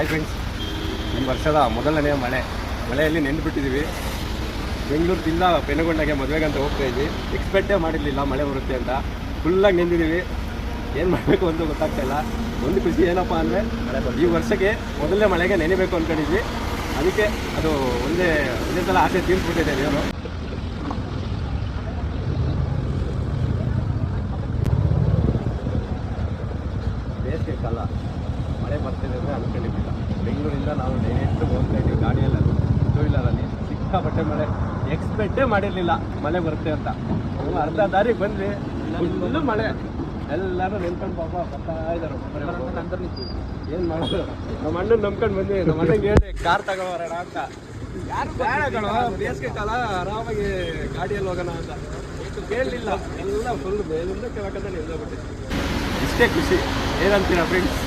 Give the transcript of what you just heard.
Hi friends, ಈ ವರ್ಷದ ಮೊದಲನೆಯ ಮಳೆಯಲ್ಲಿ ನೆಂದುಬಿಟ್ಟಿದ್ದೀವಿ. ಬೆಂಗಳೂರು ಜಿಲ್ಲಾ ಪೆನುಗೊಂಡಗೆ ಮದುವೆಗಂತ ಹೋಗ್ತಾ ಇದ್ವಿ. ಎಕ್ಸ್ಪೆಕ್ಟೇ ಮಾಡಿರಲಿಲ್ಲ ಮಳೆ ಬರುತ್ತೆ ಅಂತ. ಫುಲ್ಲಾಗಿ ನೆಂದಿದ್ದೀವಿ. ಏನು ಮಾಡಬೇಕು ಅಂತ ಗೊತ್ತಾಗ್ತಾ ಇಲ್ಲ. ಒಂದು ಖುಷಿ ಏನಪ್ಪ ಅಂದರೆ ಈ ವರ್ಷಕ್ಕೆ ಮೊದಲನೇ ಮಳೆಗೆ ನೆನೆಬೇಕು ಅಂದ್ಕೊಂಡಿದ್ವಿ. ಅದಕ್ಕೆ ಅದು ಒಂದೇ ಸಲ ಆಸೆ ತೀರ್ಸ್ಬಿಟ್ಟಿದೆ ದೇವರು. ಬೇಸಿಗೆ ಕಾಲ ಮಳೆ ಬರ್ತಿದೆ ಅಂದರೆ ಅಂದ್ಕೊಂಡಿದ್ದಿಲ್ಲ. ಬೆಂಗಳೂರಿಂದ ನಾವು ಡೈರೆಕ್ಟ್ ಹೋಗ್ತಾ ಇದ್ದೀವಿ ಗಾಡಿಯಲ್ಲಿ, ಟೂ ವೀಲರಲ್ಲಿ. ಸಿಕ್ಕಾಪಟ್ಟೆ ಮಳೆ, ಎಕ್ಸ್ಪೆಕ್ಟೇ ಮಾಡಿರಲಿಲ್ಲ ಮಳೆ ಬರುತ್ತೆ ಅಂತ. ಅರ್ಧ ದಾರಿಗೆ ಬಂದ್ವಿ, ಫುಲ್ಲು ಮಳೆ. ಎಲ್ಲರೂ ನೆನ್ಕೊಂಡು ಪಾಪ ಬರ್ತಾ ಇದ್ದಾರೆ. ಏನು ಮಾಡೋದು, ನಮ್ಮ ಅಣ್ಣನ ನಂಬ್ಕೊಂಡು ಬಂದ್ವಿ. ನಮ್ಮ ಅಣ್ಣಂಗೆ ಹೇಳಿ ಕಾರ್ ತಗೊಳ್ಳೋಣ ಅಂತ. ಯಾರು ಬೇಡ ಕಣೋ, ಬೇಸಿಗೆ ಕಾಲ ಆರಾಮಾಗಿ ಗಾಡಿಯಲ್ಲಿ ಹೋಗೋಣ ಅಂತ ಕೇಳಲಿಲ್ಲ. ಎಲ್ಲ ಫುಲ್ ಮೇಲಿಂದ ಕೆಳಕಂತ ನಿಲ್ಲೋಗ್ಬಿಟ್ಟಿದೆ. ಇಷ್ಟೇ ಖುಷಿ. ಏನಂತೀರಾ ಫ್ರೆಂಡ್ಸ್?